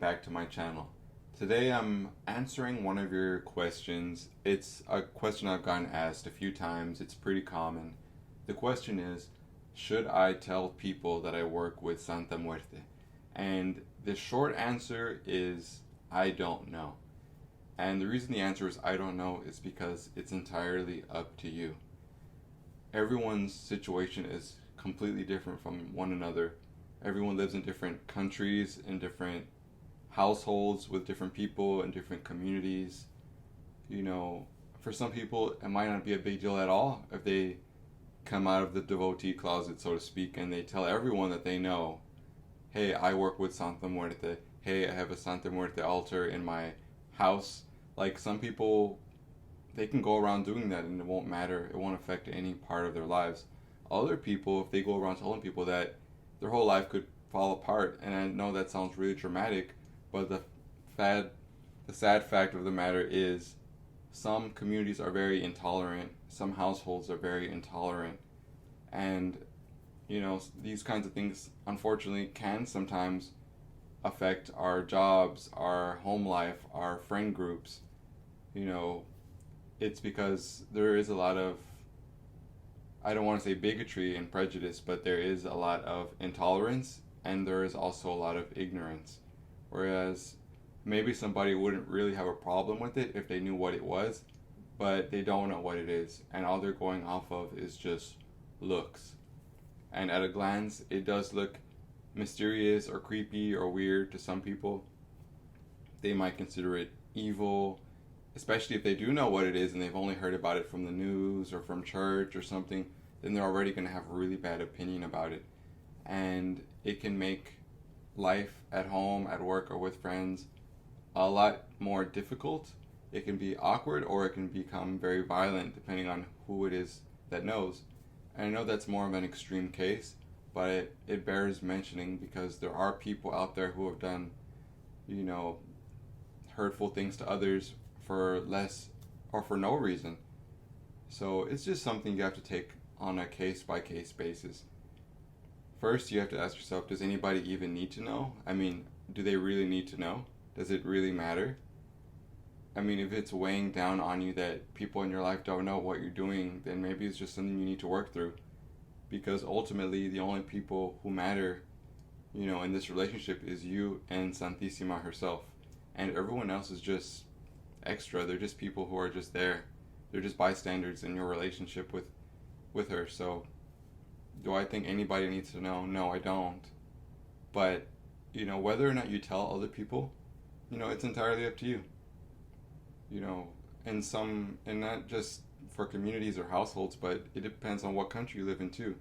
back to my channel. Today I'm answering one of your questions. It's a question I've gotten asked a few times. It's pretty common. The question is, should I tell people that I work with Santa Muerte? And the short answer is, I don't know. And the reason the answer is I don't know is because it's entirely up to you. Everyone's situation is completely different from one another. Everyone lives in different countries, in different households, with different people and different communities. You know, for some people, it might not be a big deal at all if they come out of the devotee closet, so to speak, and they tell everyone that they know, hey, I work with Santa Muerte. Hey, I have a Santa Muerte altar in my house. Like, some people, they can go around doing that and it won't matter. It won't affect any part of their lives. Other people, if they go around telling people that, their whole life could fall apart. And I know that sounds really dramatic, but the sad fact of the matter is some communities are very intolerant. Some households are very intolerant. And, you know, these kinds of things, unfortunately, can sometimes affect our jobs, our home life, our friend groups. You know, it's because there is a lot of, I don't want to say bigotry and prejudice, but there is a lot of intolerance and there is also a lot of ignorance. Whereas maybe somebody wouldn't really have a problem with it if they knew what it was, but they don't know what it is, and all they're going off of is just looks. And at a glance, it does look mysterious or creepy or weird to some people. They might consider it evil, especially if they do know what it is and they've only heard about it from the news or from church or something, then they're already going to have a really bad opinion about it. And it can make life at home, at work, or with friends a lot more difficult. It can be awkward or it can become very violent depending on who it is that knows. And I know that's more of an extreme case, but it bears mentioning because there are people out there who have done, you know, hurtful things to others for less or for no reason. So it's just something you have to take on a case by case basis. First, you have to ask yourself, does anybody even need to know? I mean, do they really need to know? Does it really matter? I mean, if it's weighing down on you that people in your life don't know what you're doing, then maybe it's just something you need to work through. Because ultimately, the only people who matter, you know, in this relationship is you and Santissima herself. And everyone else is just extra. They're just people who are just there. They're just bystanders in your relationship with her. So, do I think anybody needs to know? No, I don't. But, you know, whether or not you tell other people, you know, it's entirely up to you. You know, and not just for communities or households, but it depends on what country you live in too.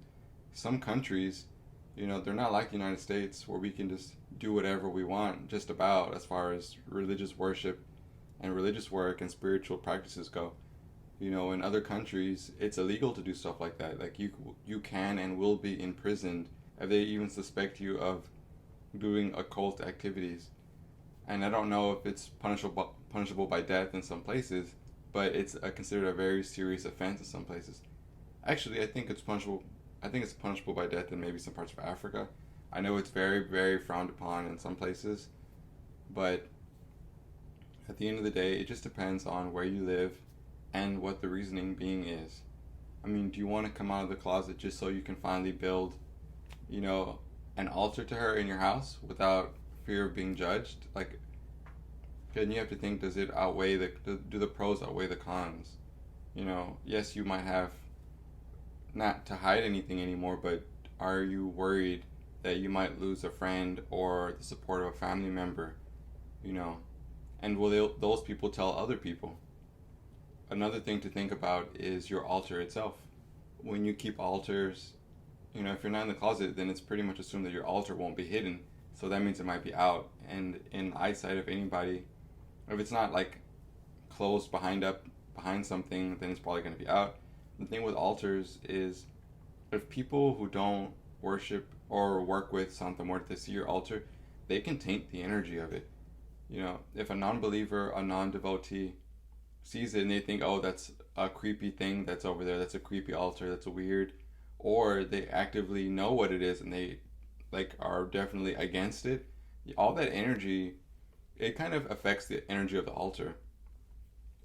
Some countries, you know, they're not like the United States where we can just do whatever we want, just about as far as religious worship and religious work and spiritual practices go. You know, in other countries, it's illegal to do stuff like that. Like you can and will be imprisoned if they even suspect you of doing occult activities. And I don't know if it's punishable by death in some places, but it's considered a very serious offense in some places. Actually, I think it's punishable. I think it's punishable by death in maybe some parts of Africa. I know it's very, very frowned upon in some places, but at the end of the day, it just depends on where you live and what the reasoning being is. I mean, do you want to come out of the closet just so you can finally build, you know, an altar to her in your house without fear of being judged? Like, then you have to think, does it outweigh do the pros outweigh the cons? You know, yes, you might have not to hide anything anymore, but are you worried that you might lose a friend or the support of a family member? You know, and will those people tell other people? Another thing to think about is your altar itself. When you keep altars, you know, if you're not in the closet, then it's pretty much assumed that your altar won't be hidden. So that means it might be out and in eyesight of anybody. If it's not like closed behind something, then it's probably going to be out. The thing with altars is if people who don't worship or work with Santa Muerte see your altar, they can taint the energy of it. You know, if a non-believer, a non-devotee sees it and they think, oh, that's a creepy thing that's over there, that's a creepy altar, that's a weird, or they actively know what it is and they like are definitely against it, all that energy it kind of affects the energy of the altar.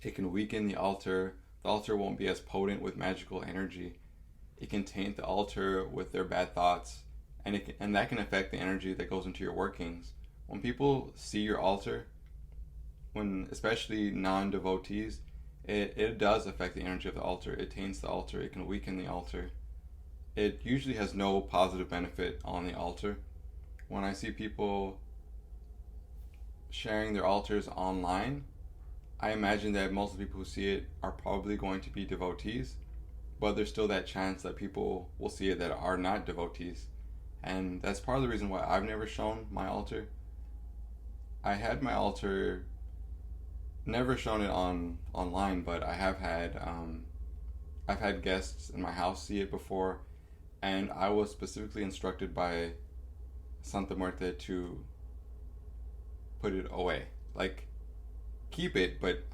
It can weaken the altar. The altar won't be as potent with magical energy. It can taint the altar with their bad thoughts, and that can affect the energy that goes into your workings. When people see your altar, when especially non-devotees, it does affect the energy of the altar. It taints the altar. It can weaken the altar. It usually has no positive benefit on the altar. When I see people sharing their altars online, I imagine that most of the people who see it are probably going to be devotees, but there's still that chance that people will see it that are not devotees. And that's part of the reason why I've never shown my altar. I had my altar, never shown it online, but I've had guests in my house see it before, and I was specifically instructed by Santa Muerte to put it away. Like, keep it, but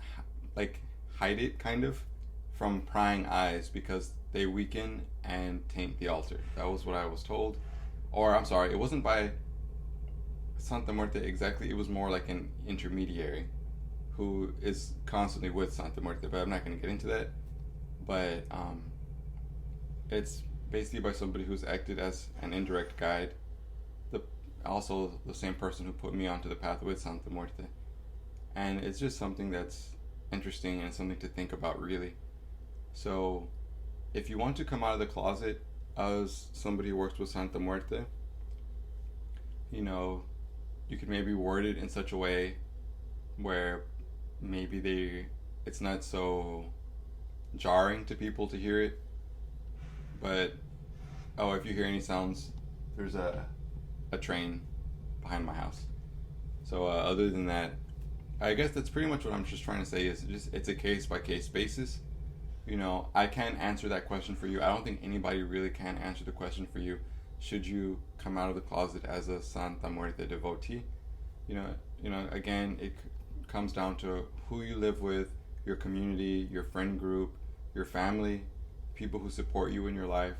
like hide it kind of from prying eyes because they weaken and taint the altar. That was what I was told. Or, I'm sorry, it wasn't by Santa Muerte exactly, it was more like an intermediary who is constantly with Santa Muerte, but I'm not going to get into that. But it's basically by somebody who's acted as an indirect guide. Also the same person who put me onto the path with Santa Muerte. And it's just something that's interesting and something to think about, really. So, if you want to come out of the closet as somebody who works with Santa Muerte, you could maybe word it in such a way where maybe it's not so jarring to people to hear it. But, if you hear any sounds, there's a train behind my house. So, other than that, I guess that's pretty much what I'm just trying to say is it's a case by case basis. I can't answer that question for you. I don't think anybody really can answer the question for you. Should you come out of the closet as a Santa Muerte devotee? Again, it comes down to who you live with, your community, your friend group, your family, people who support you in your life.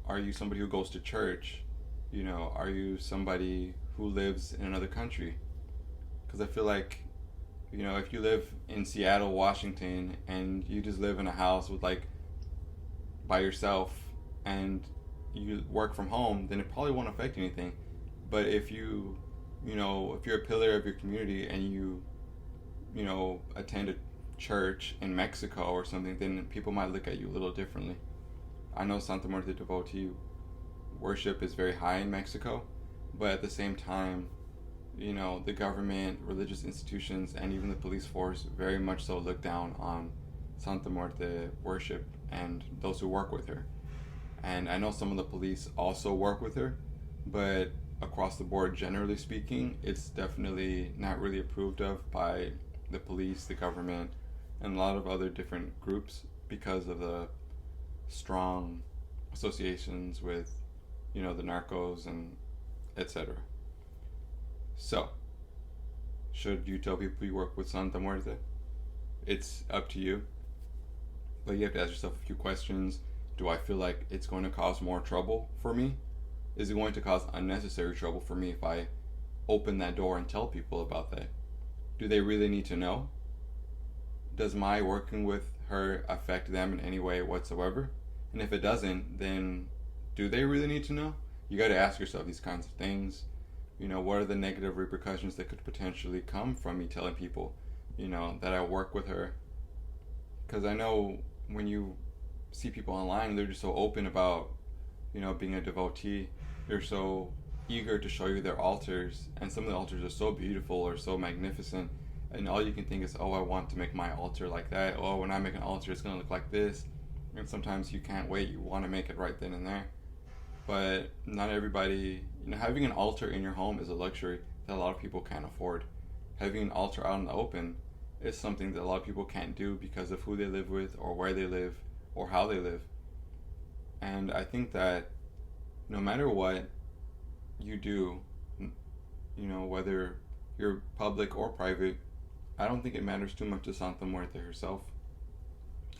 Are you somebody who goes to church? Are you somebody who lives in another country? Because I feel like, if you live in Seattle, Washington, and you just live in a house with by yourself and you work from home, then it probably won't affect anything. But if you're a pillar of your community and you attend a church in Mexico or something, then people might look at you a little differently. I know Santa Muerte devotee worship is very high in Mexico, but at the same time, the government, religious institutions, and even the police force very much so look down on Santa Muerte worship and those who work with her. And I know some of the police also work with her, but across the board, generally speaking, it's definitely not really approved of by the police, the government, and a lot of other different groups because of the strong associations with, the narcos and etc. So, should you tell people you work with Santa Muerte? It's up to you. But you have to ask yourself a few questions. Do I feel like it's going to cause more trouble for me? Is it going to cause unnecessary trouble for me if I open that door and tell people about that? Do they really need to know? Does my working with her affect them in any way whatsoever? And if it doesn't, then do they really need to know? You got to ask yourself these kinds of things. What are the negative repercussions that could potentially come from me telling people, that I work with her? Because I know when you see people online, they're just so open about, being a devotee. They're so eager to show you their altars, and some of the altars are so beautiful or so magnificent, and all you can think is, I want to make my altar like that. When I make an altar, it's going to look like this. And sometimes you can't wait. You want to make it right then and there. But not everybody, having an altar in your home is a luxury that a lot of people can't afford. Having an altar out in the open is something that a lot of people can't do because of who they live with or where they live or how they live. And I think that no matter what you do, whether you're public or private, I don't think it matters too much to Santa Muerte herself.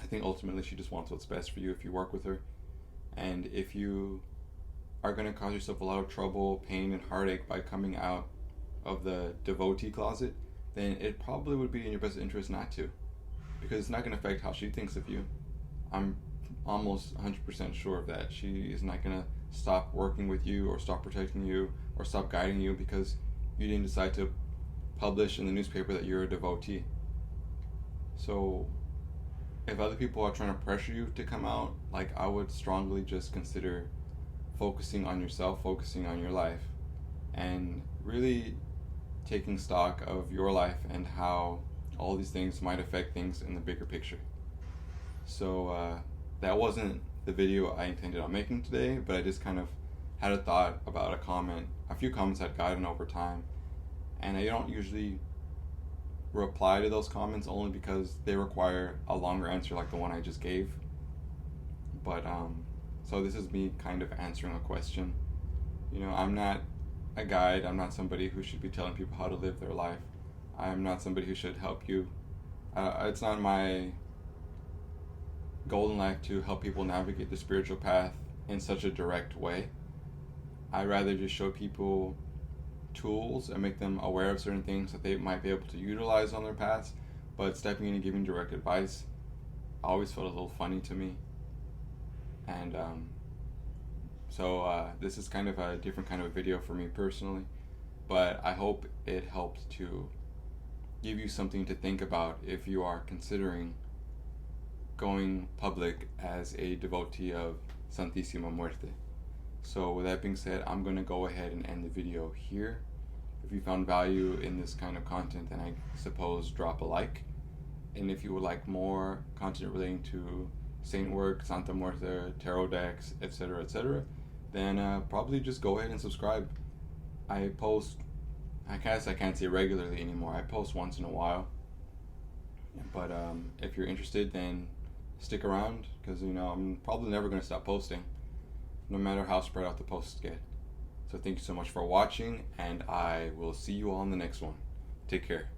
I think ultimately she just wants what's best for you if you work with her. And if you are going to cause yourself a lot of trouble, pain, and heartache by coming out, of the devotee closet, then it probably would be in your best interest not to, because it's not going to affect how she thinks of you. I'm almost 100% sure of that. She is not going to stop working with you or stop protecting you or stop guiding you because you didn't decide to publish in the newspaper that you're a devotee. So if other people are trying to pressure you to come out, like, I would strongly just consider focusing on yourself, focusing on your life, and really taking stock of your life and how all these things might affect things in the bigger picture. So that wasn't the video I intended on making today, but I just kind of had a thought about a few comments I'd gotten over time, and I don't usually reply to those comments only because they require a longer answer like the one I just gave. But so this is me kind of answering a question. I'm not a guide. I'm not somebody who should be telling people how to live their life. I'm not somebody who should help you. It's not my goal in life to help people navigate the spiritual path in such a direct way. I'd rather just show people tools and make them aware of certain things that they might be able to utilize on their paths, but stepping in and giving direct advice always felt a little funny to me. And so this is kind of a different kind of video for me personally, but I hope it helped to give you something to think about if you are considering going public as a devotee of Santa Muerte. So with that being said, I'm going to go ahead and end the video here. If you found value in this kind of content, then I suppose drop a like. And if you would like more content relating to saint work, Santa Muerte, tarot decks, etc., then probably just go ahead and subscribe. I post, I guess I can't say regularly anymore. I post once in a while. But if you're interested, then stick around, because I'm probably never going to stop posting, no matter how spread out the posts get. So thank you so much for watching, and I will see you all in the next one. Take care.